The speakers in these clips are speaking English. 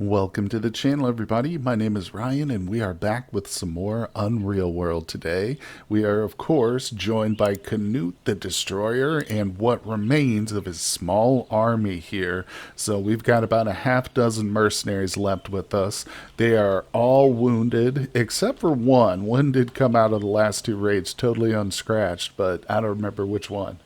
Welcome to the channel, everybody. My name is Ryan, and we are back with some more Unreal World today. We are, of course, joined by Canute the Destroyer and what remains of his small army here. So we've got about a half dozen mercenaries left with us. They are all wounded, except for one. One did come out of the last two raids totally unscratched, but I don't remember which one.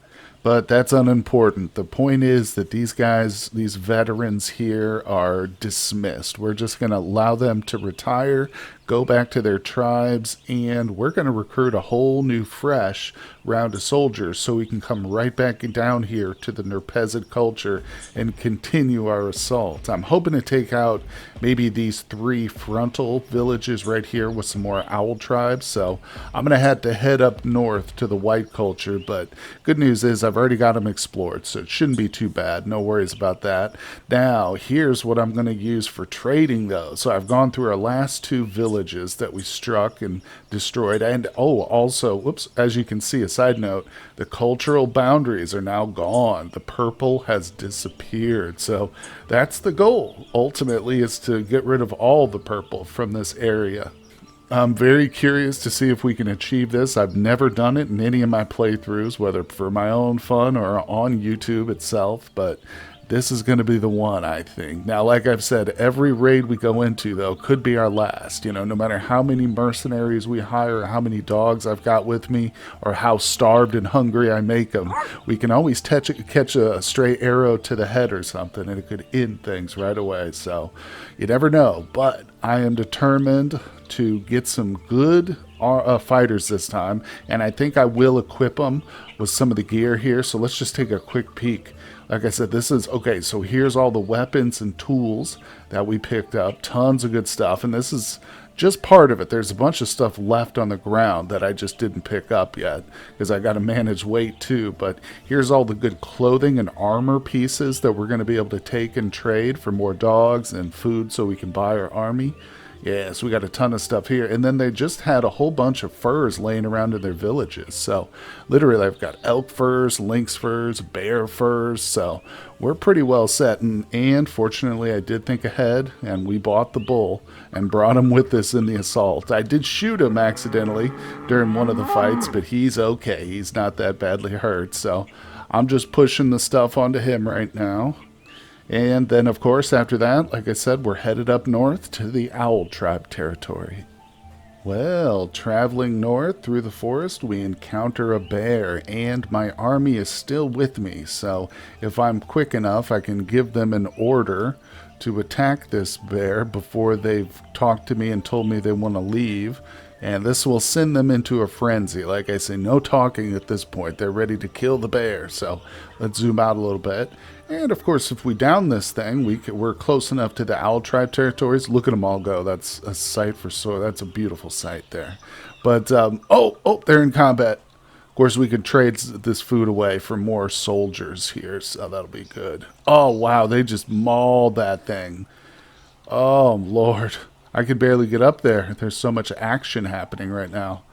But that's unimportant. The point is that these guys, these veterans here, are dismissed. We're just going to allow them to retire, go back to their tribes, and we're going to recruit a whole new, fresh round of soldiers so we can come right back down here to the Njerpez culture and continue our assault. I'm hoping to take out maybe these three frontal villages right here with some more owl tribes. So I'm going to have to head up north to the white culture, but good news is I've already got them explored, so it shouldn't be too bad. No worries about that. Now, here's what I'm going to use for trading, though. So I've gone through our last two villages that we struck and destroyed. And, oh, also, whoops, as you can see, a side note, the cultural boundaries are now gone. The purple has disappeared. So that's the goal, ultimately, is to get rid of all the purple from this area. I'm very curious to see if we can achieve this. I've never done it in any of my playthroughs, whether for my own fun or on YouTube itself, but this is going to be the one, I think. Now, like I've said, every raid we go into, though, could be our last. You know, no matter how many mercenaries we hire, how many dogs I've got with me, or how starved and hungry I make them, we can always catch a stray arrow to the head or something, and it could end things right away. So, you never know. But I am determined to get some good fighters this time, and I think I will equip them with some of the gear here. So let's just take a quick peek. Like I said, this is okay. So here's all the weapons and tools that we picked up. Tons of good stuff, and this is just part of it. There's a bunch of stuff left on the ground that I just didn't pick up yet because I got to manage weight too. But here's all the good clothing and armor pieces that we're going to be able to take and trade for more dogs and food so we can buy our army. Yeah, so we got a ton of stuff here. And then they just had a whole bunch of furs laying around in their villages. So literally I've got elk furs, lynx furs, bear furs. So we're pretty well set. And fortunately I did think ahead and we bought the bull and brought him with us in the assault. I did shoot him accidentally during one of the fights, but he's okay. He's not that badly hurt. So I'm just pushing the stuff onto him right now. And then, of course, after that, like I said, we're headed up north to the Owl Tribe territory. Well, traveling north through the forest, we encounter a bear, and my army is still with me. So if I'm quick enough, I can give them an order to attack this bear before they've talked to me and told me they want to leave. And this will send them into a frenzy. Like I say, no talking at this point. They're ready to kill the bear. So let's zoom out a little bit. And of course, if we down this thing, we're close enough to the Owl Tribe territories. Look at them all go. That's a sight for sore. That's a beautiful sight there. But, oh, they're in combat. Of course, we could trade this food away for more soldiers here. So that'll be good. Oh, wow. They just mauled that thing. Oh, Lord. I could barely get up there. There's so much action happening right now.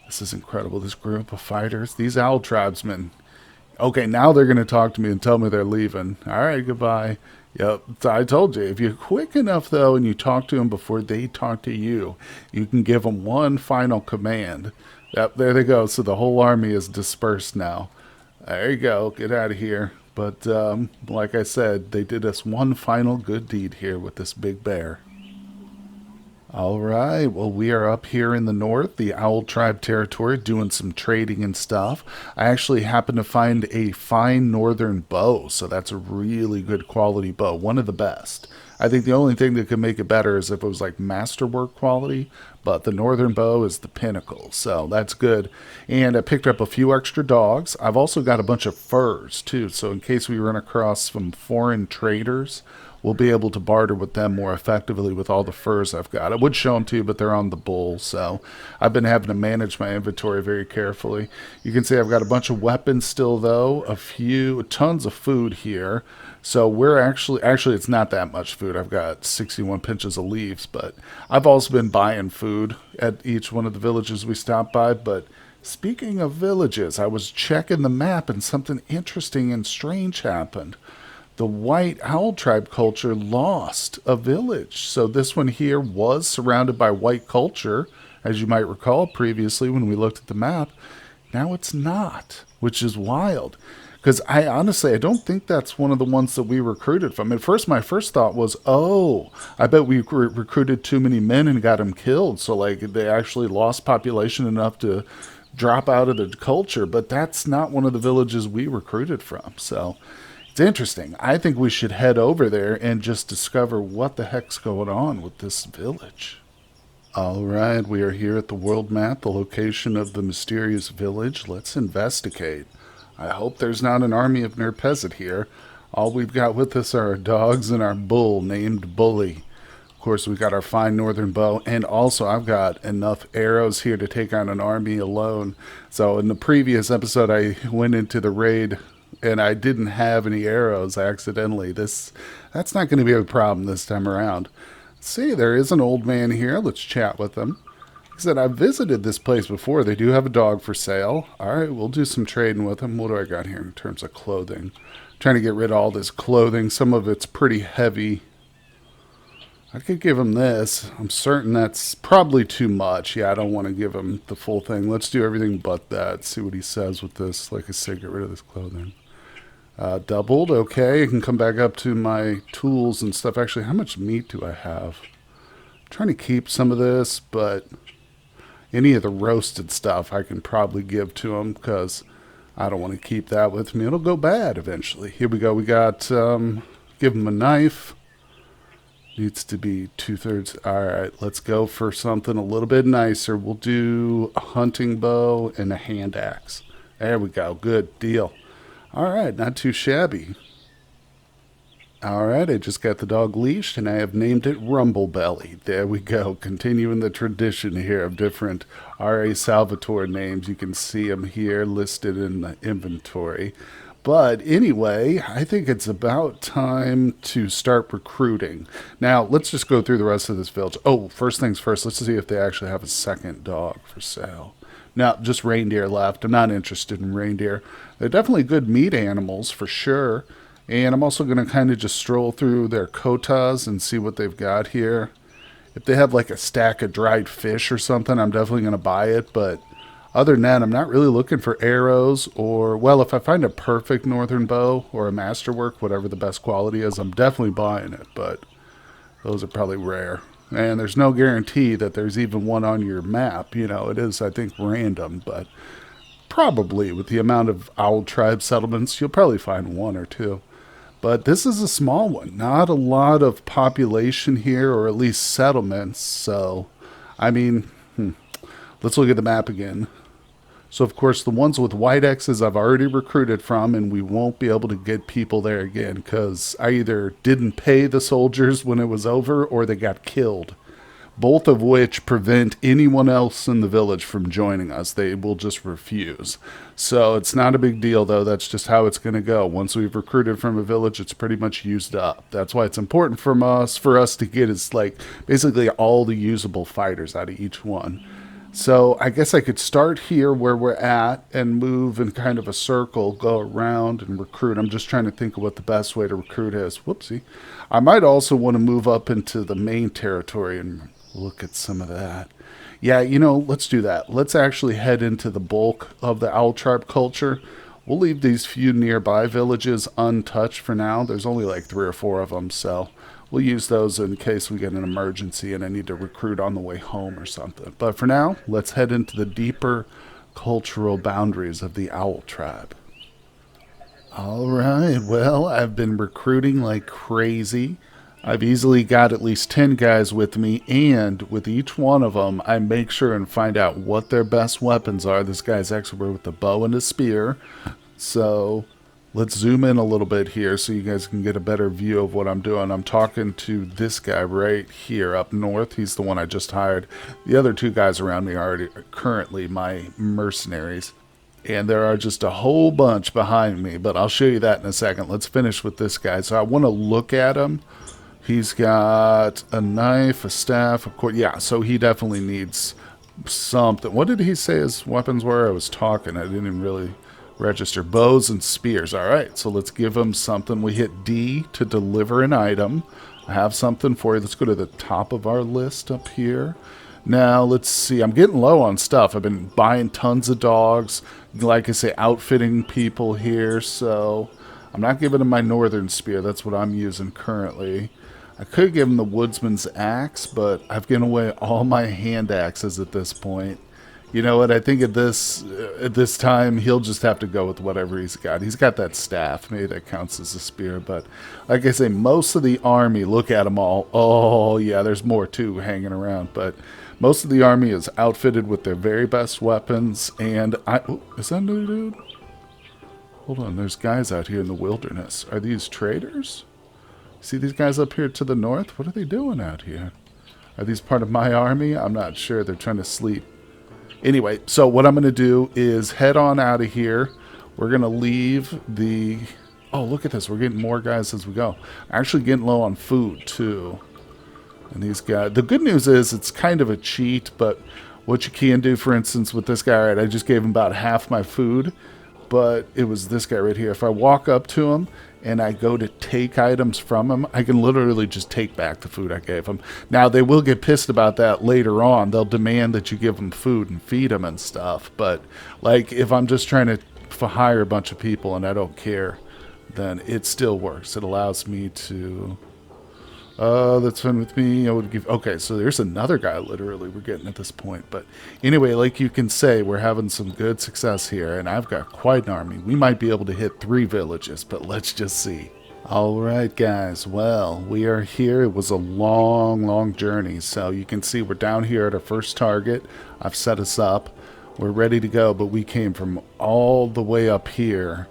This is incredible. This group of fighters. These owl tribesmen. Okay, now they're going to talk to me and tell me they're leaving. All right, goodbye. Yep, I told you. If you're quick enough, though, and you talk to them before they talk to you, you can give them one final command. Yep, there they go. So the whole army is dispersed now. There you go. Get out of here. But like I said, they did us one final good deed here with this big bear. All right, well, we are up here in the north, the Owl Tribe territory, doing some trading and stuff. I actually happened to find a fine northern bow, so that's a really good quality bow, one of the best. I think the only thing that could make it better is if it was like masterwork quality, but the northern bow is the pinnacle, so that's good. And I picked up a few extra dogs. I've also got a bunch of furs, too, so in case we run across some foreign traders, we'll be able to barter with them more effectively with all the furs I've got. I would show them to you, but they're on the bull, so I've been having to manage my inventory very carefully. You can see I've got a bunch of weapons still, though, tons of food here. So we're actually it's not that much food. I've got 61 pinches of leaves, but I've also been buying food at each one of the villages we stopped by. But speaking of villages, I was checking the map and something interesting and strange happened. the White Owl tribe culture lost a village. So this one here was surrounded by white culture, as you might recall previously when we looked at the map. Now it's not, which is wild. Because I honestly, I don't think that's one of the ones that we recruited from. At first, my first thought was, oh, I bet we recruited too many men and got them killed. So, like, they actually lost population enough to drop out of the culture. But that's not one of the villages we recruited from. So, it's interesting. I think we should head over there and just discover what the heck's going on with this village. All right, we are here at the world map, the location of the mysterious village. Let's investigate. I hope there's not an army of Njerpez here. All we've got with us are our dogs and our bull named Bully. Of course, we got our fine northern bow, and also I've got enough arrows here to take on an army alone. So in the previous episode, I went into the raid and I didn't have any arrows accidentally. That's not going to be a problem this time around. See, there is an old man here. Let's chat with him. Like I said, I've visited this place before. They do have a dog for sale. All right, we'll do some trading with him. What do I got here in terms of clothing? I'm trying to get rid of all this clothing. Some of it's pretty heavy. I could give him this. I'm certain that's probably too much. Yeah, I don't want to give him the full thing. Let's do everything but that. See what he says with this. Like I said, get rid of this clothing. Doubled, okay. I can come back up to my tools and stuff. Actually, how much meat do I have? I'm trying to keep some of this, but any of the roasted stuff I can probably give to him because I don't want to keep that with me. It'll go bad eventually. Here we go. We got, give him a knife. Needs to be 2/3. All right, let's go for something a little bit nicer. We'll do a hunting bow and a hand axe. There we go. Good deal. All right, not too shabby. All right, I just got the dog leashed, and I have named it Rumble Belly. There we go, continuing the tradition here of different R.A. Salvatore names. You can see them here listed in the inventory. But anyway, I think it's about time to start recruiting. Now, let's just go through the rest of this village. Oh, first things first, let's see if they actually have a second dog for sale. No, just reindeer left. I'm not interested in reindeer. They're definitely good meat animals for sure. And I'm also going to kind of just stroll through their kotas and see what they've got here. If they have like a stack of dried fish or something, I'm definitely going to buy it. But other than that, I'm not really looking for arrows or, well, if I find a perfect northern bow or a masterwork, whatever the best quality is, I'm definitely buying it. But those are probably rare. And there's no guarantee that there's even one on your map. You know, it is, I think, random, but probably with the amount of owl tribe settlements, you'll probably find one or two. But this is a small one. Not a lot of population here, or at least settlements. So, I mean, let's look at the map again. So, of course, the ones with white X's I've already recruited from, and we won't be able to get people there again because I either didn't pay the soldiers when it was over or they got killed, both of which prevent anyone else in the village from joining us. They will just refuse. So it's not a big deal, though. That's just how it's going to go. Once we've recruited from a village, it's pretty much used up. That's why it's important for us to get is like basically all the usable fighters out of each one. So I guess I could start here where we're at and move in kind of a circle, go around and recruit. I'm just trying to think of what the best way to recruit is. Whoopsie. I might also want to move up into the main territory and look at some of that. Yeah, you know, let's do that. Let's actually head into the bulk of the owl tribe culture. We'll leave these few nearby villages untouched for now. There's only like 3 or 4 of them, so we'll use those in case we get an emergency and I need to recruit on the way home or something. But for now, let's head into the deeper cultural boundaries of the owl tribe. All right, well, I've been recruiting like crazy. I've easily got at least 10 guys with me, and with each one of them, I make sure and find out what their best weapons are. This guy's expert with the bow and the spear. So let's zoom in a little bit here so you guys can get a better view of what I'm doing. I'm talking to this guy right here up north. He's the one I just hired. The other 2 guys around me are currently my mercenaries. And there are just a whole bunch behind me, but I'll show you that in a second. Let's finish with this guy. So I want to look at him. He's got a knife, a staff, of course. Yeah, so he definitely needs something. What did he say his weapons were? I was talking. I didn't even really Register bows and spears. All right, so let's give them something. We hit D to deliver an item. I have something for you. Let's go to the top of our list up here. Now, let's see. I'm getting low on stuff. I've been buying tons of dogs. Like I say, outfitting people here. So I'm not giving them my northern spear. That's what I'm using currently. I could give him the woodsman's axe, but I've given away all my hand axes at this point. You know what? I think at this time, he'll just have to go with whatever he's got. He's got that staff. Maybe that counts as a spear. But like I say, most of the army, look at them all. Oh, yeah, there's more too hanging around. But most of the army is outfitted with their very best weapons. And is that a new dude? Hold on, there's guys out here in the wilderness. Are these traders? See these guys up here to the north? What are they doing out here? Are these part of my army? I'm not sure. They're trying to sleep. Anyway, so what I'm going to do is head on out of here. We're going to leave the... Oh, look at this. We're getting more guys as we go. Actually getting low on food, too. And these guys... The good news is it's kind of a cheat, but what you can do, for instance, with this guy, right, I just gave him about half my food, but it was this guy right here. If I walk up to him and I go to take items from him, I can literally just take back the food I gave him. Now, they will get pissed about that later on. They'll demand that you give them food and feed them and stuff. But, like, if I'm just trying to hire a bunch of people and I don't care, then it still works. It allows me to... that's fine with me. I would give... Okay, so there's another guy, literally, we're getting at this point. But anyway, like you can say, we're having some good success here, and I've got quite an army. We might be able to hit 3 villages, but let's just see. All right, guys. Well, we are here. It was a long, long journey. So you can see we're down here at our first target. I've set us up. We're ready to go, but we came from all the way up here,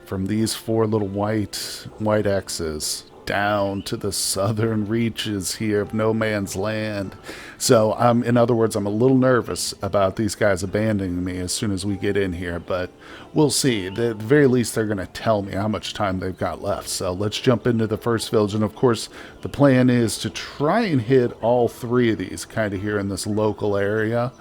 from these 4 little white X's, down to the southern reaches here of no man's land. So in other words, I'm a little nervous about these guys abandoning me as soon as we get in here, but we'll see. At the very least, they're going to tell me how much time they've got left. So let's jump into the first village. And of course, the plan is to try and hit all 3 of these kind of here in this local area.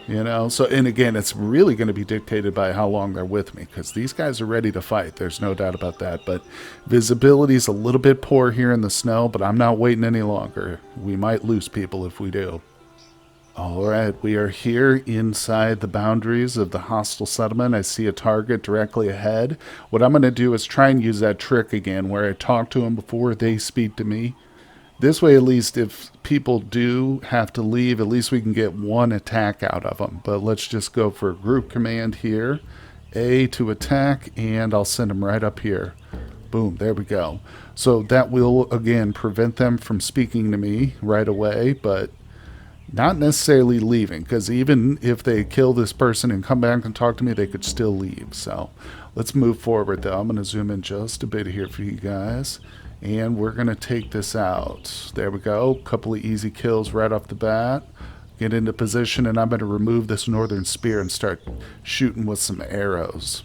You know, so, and again, it's really going to be dictated by how long they're with me, because these guys are ready to fight. There's no doubt about that. But visibility is a little bit poor here in the snow, but I'm not waiting any longer. We might lose people if we do. All right, we are here inside the boundaries of the hostile settlement. I see a target directly ahead. What I'm going to do is try and use that trick again, where I talk to them before they speak to me. This way, at least, if people do have to leave, at least we can get 1 attack out of them. But let's just go for a group command here. A to attack, and I'll send them right up here. Boom, there we go. So that will, again, prevent them from speaking to me right away, but not necessarily leaving, because even if they kill this person and come back and talk to me, they could still leave. So let's move forward, though. I'm going to zoom in just a bit here for you guys. And we're going to take this out. There we go. Couple of easy kills right off the bat. Get into position, and I'm going to remove this northern spear and start shooting with some arrows.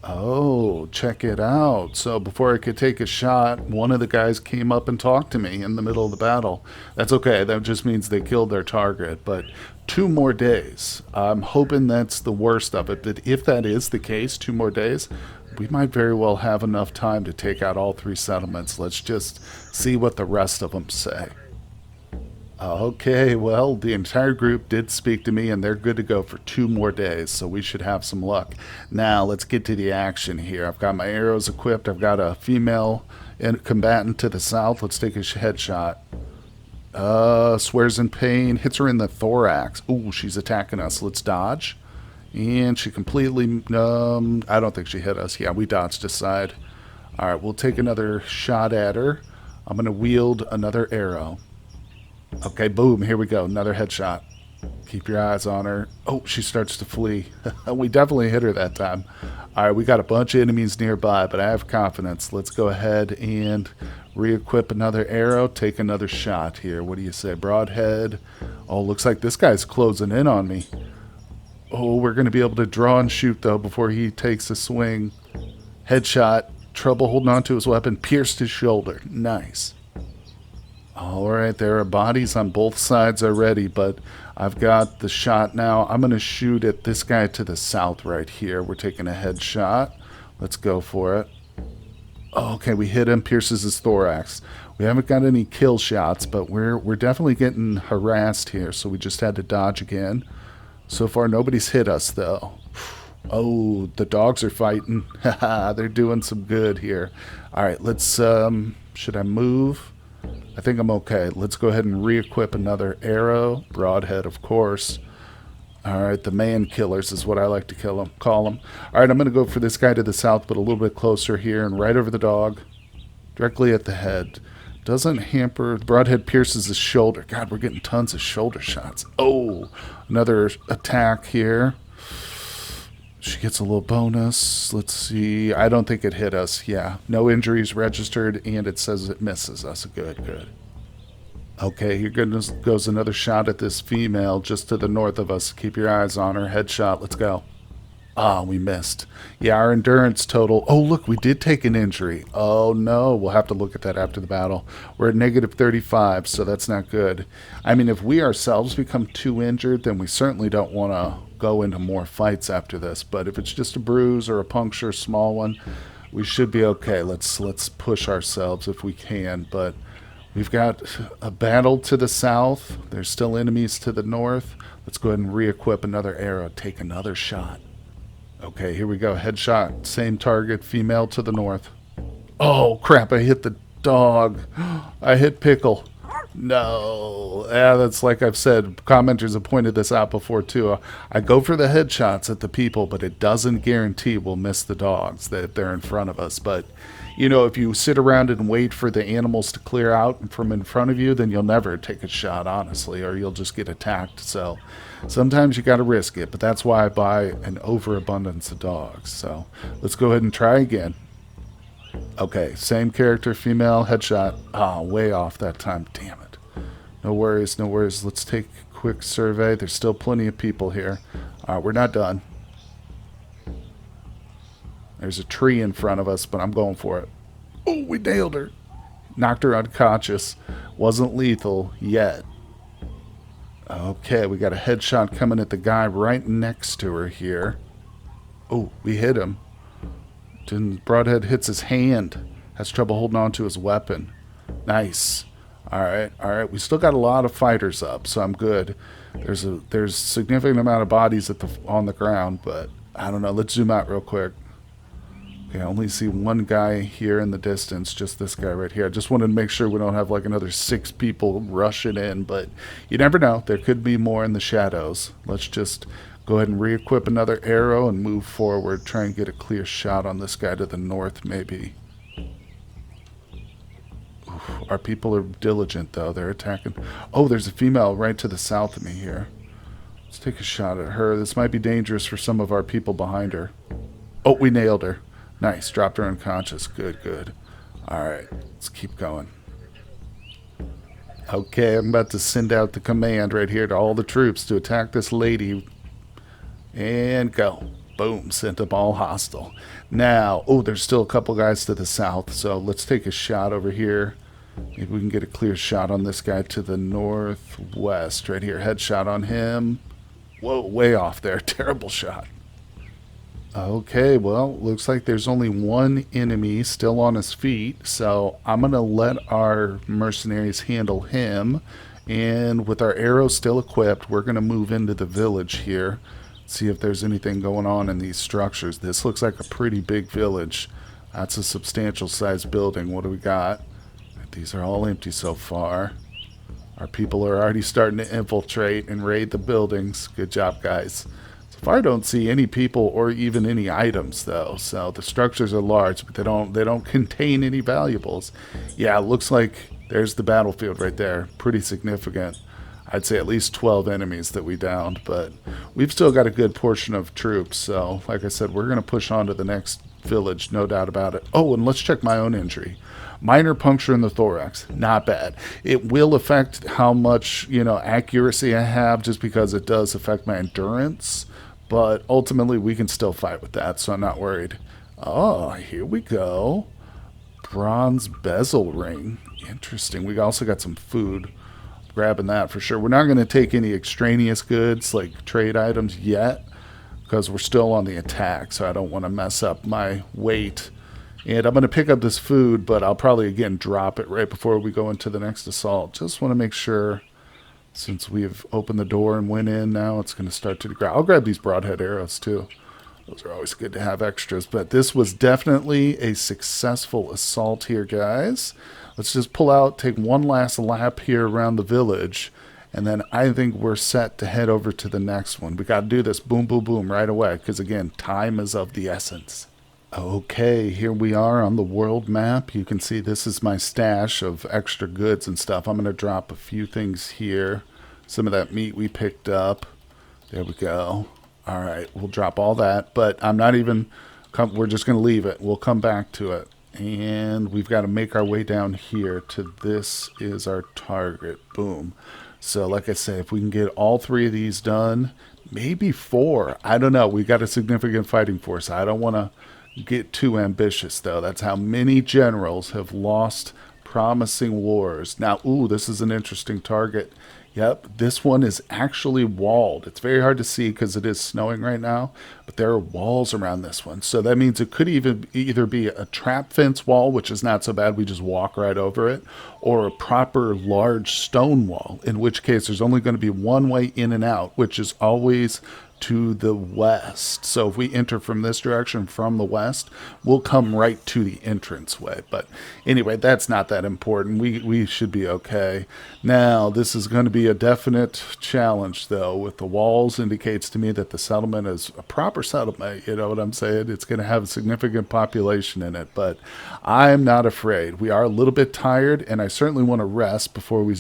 Oh, check it out. So before I could take a shot, one of the guys came up and talked to me in the middle of the battle. That's okay. That just means they killed their target. But 2 more days. I'm hoping that's the worst of it. That if that is the case, 2 more days, we might very well have enough time to take out all 3 settlements. Let's just see what the rest of them say. Okay, well, the entire group did speak to me, and they're good to go for 2 more days, so we should have some luck. Now, let's get to the action here. I've got my arrows equipped. I've got a female combatant to the south. Let's take a headshot. Swears in pain. Hits her in the thorax. Ooh, she's attacking us. Let's dodge. And she completely, I don't think she hit us. Yeah, we dodged aside. All right, we'll take another shot at her. I'm going to wield another arrow. Okay, boom, here we go. Another headshot. Keep your eyes on her. Oh, she starts to flee. We definitely hit her that time. All right, we got a bunch of enemies nearby, but I have confidence. Let's go ahead and re-equip another arrow. Take another shot here. What do you say? Broadhead. Oh, looks like this guy's closing in on me. Oh, we're going to be able to draw and shoot, though, before he takes a swing. Headshot. Trouble holding on to his weapon. Pierced his shoulder. Nice. All right, there are bodies on both sides already, but I've got the shot now. I'm going to shoot at this guy to the south right here. We're taking a headshot. Let's go for it. Oh, okay, we hit him, pierces his thorax. We haven't got any kill shots, but we're definitely getting harassed here, so we just had to dodge again. So far, nobody's hit us, though. Oh, the dogs are fighting. Haha, they're doing some good here. All right, let's, should I move? I think I'm okay. Let's go ahead and re-equip another arrow. Broadhead, of course. All right, the man killers is what I like to call them. All right, I'm going to go for this guy to the south, but a little bit closer here, and right over the dog, directly at the head. Doesn't hamper. The broadhead pierces his shoulder. God, we're getting tons of shoulder shots. Oh, another attack here. She gets a little bonus. Let's see. I don't think it hit us. Yeah, no injuries registered, and it says it misses us. Good, good. Okay, here goes another shot at this female just to the north of us. Keep your eyes on her. Headshot. Let's go. Ah, we missed. Yeah, our endurance total. Oh, look, we did take an injury. Oh, no. We'll have to look at that after the battle. We're at negative 35, so that's not good. I mean, if we ourselves become too injured, then we certainly don't want to go into more fights after this. But if it's just a bruise or a puncture, small one, we should be okay. Let's push ourselves if we can. But we've got a battle to the south. There's still enemies to the north. Let's go ahead and re-equip another arrow. Take another shot. Okay, here we go. Headshot. Same target. Female to the north. Oh, crap. I hit the dog. I hit Pickle. No. Yeah, that's like I've said. Commenters have pointed this out before, too. I go for the headshots at the people, but it doesn't guarantee we'll miss the dogs that they're in front of us. But, you know, if you sit around and wait for the animals to clear out from in front of you, then you'll never take a shot, honestly, or you'll just get attacked. So sometimes you got to risk it, but that's why I buy an overabundance of dogs. So let's go ahead and try again. Okay, same character, female, headshot. Ah, way off that time. Damn it. No worries, no worries. Let's take a quick survey. There's still plenty of people here. We're not done. There's a tree in front of us, but I'm going for it. Oh, we nailed her. Knocked her unconscious. Wasn't lethal yet. Okay, we got a headshot coming at the guy right next to her here. Oh, we hit him. Broadhead hits his hand. Has trouble holding on to his weapon. Nice. All right. We still got a lot of fighters up, so I'm good. There's a significant amount of bodies on the ground, but I don't know. Let's zoom out real quick. Okay, I only see one guy here in the distance, just this guy right here. I just wanted to make sure we don't have like another 6 people rushing in, but you never know. There could be more in the shadows. Let's just go ahead and re-equip another arrow and move forward. Try and get a clear shot on this guy to the north, maybe. Oof, our people are diligent, though. They're attacking. Oh, there's a female right to the south of me here. Let's take a shot at her. This might be dangerous for some of our people behind her. Oh, we nailed her. Nice. Dropped her unconscious. Good, good. All right. Let's keep going. Okay, I'm about to send out the command right here to all the troops to attack this lady. And go. Boom. Sent them all hostile. Now, oh, there's still a couple guys to the south, so let's take a shot over here. Maybe we can get a clear shot on this guy to the northwest. Right here. Headshot on him. Whoa, way off there. Terrible shot. Okay, well, looks like there's only one enemy still on his feet, so I'm going to let our mercenaries handle him, and with our arrows still equipped, we're going to move into the village here, see if there's anything going on in these structures. This looks like a pretty big village. That's a substantial sized building. What do we got? These are all empty so far. Our people are already starting to infiltrate and raid the buildings. Good job, guys. I don't see any people or even any items, though. So the structures are large, but they don't contain any valuables. Yeah, it looks like there's the battlefield right there. Pretty significant. I'd say at least 12 enemies that we downed, but we've still got a good portion of troops. So, like I said, we're going to push on to the next village, no doubt about it. Oh, and let's check my own injury. Minor puncture in the thorax. Not bad. It will affect how much, accuracy I have, just because it does affect my endurance. But ultimately, we can still fight with that, so I'm not worried. Oh, here we go. Bronze bezel ring. Interesting. We also got some food. grabbing that for sure. We're not going to take any extraneous goods like trade items yet because we're still on the attack, so I don't want to mess up my weight. And I'm going to pick up this food, but I'll probably, again, drop it right before we go into the next assault. Just want to make sure, since we've opened the door and went in now, it's going to start to grab. I'll grab these broadhead arrows, too. Those are always good to have extras. But this was definitely a successful assault here, guys. Let's just pull out, take one last lap here around the village, and then I think we're set to head over to the next one. We got to do this boom, boom, boom right away because, again, time is of the essence. Okay, here we are on the world map. You can see this is my stash of extra goods and stuff. I'm going to drop a few things here. Some of that meat we picked up. There we go. All right, we'll drop all that, but I'm not even... we're just going to leave it. We'll come back to it. And we've got to make our way down here to this is our target. Boom. So like I say, if we can get all 3 of these done, maybe 4. I don't know. We got a significant fighting force. I don't want to get too ambitious, though. That's how many generals have lost promising wars. Now, ooh, this is an interesting target. Yep, this one is actually walled. It's very hard to see because it is snowing right now, but there are walls around this one. So that means it could even either be a trap fence wall, which is not so bad, we just walk right over it, or a proper large stone wall, in which case there's only going to be one way in and out, which is always to the west. So if we enter from this direction from the west, we'll come right to the entranceway. But anyway, that's not that important. We should be okay. Now, this is going to be a definite challenge, though. With the walls indicates to me that the settlement is a proper settlement. You know what I'm saying? It's going to have a significant population in it, but I'm not afraid. We are a little bit tired, and I certainly want to rest before we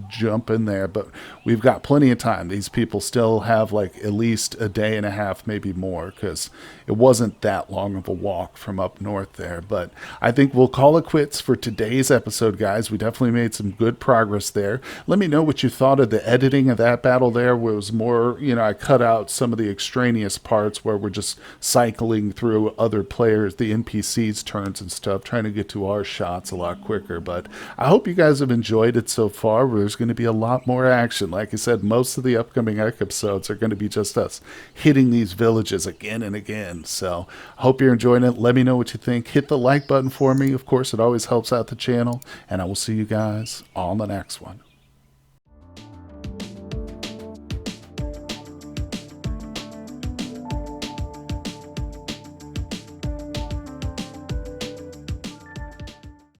jump in there, but we've got plenty of time. These people still have like at least a day and a half, maybe more, because it wasn't that long of a walk from up north there. But I think we'll call it quits for today's episode, guys. We definitely made some good progress there. Let me know what you thought of the editing of that battle there, where it was more, you know, I cut out some of the extraneous parts where we're just cycling through other players, the NPCs' turns and stuff, trying to get to our shots a lot quicker. But I hope you guys have enjoyed it so far. There's going to be a lot more action. Like I said, most of the upcoming episodes are going to be just us hitting these villages again and again. So I hope you're enjoying it. Let me know what you think. Hit the like button for me. Of course, it always helps out the channel. And I will see you guys on the next one.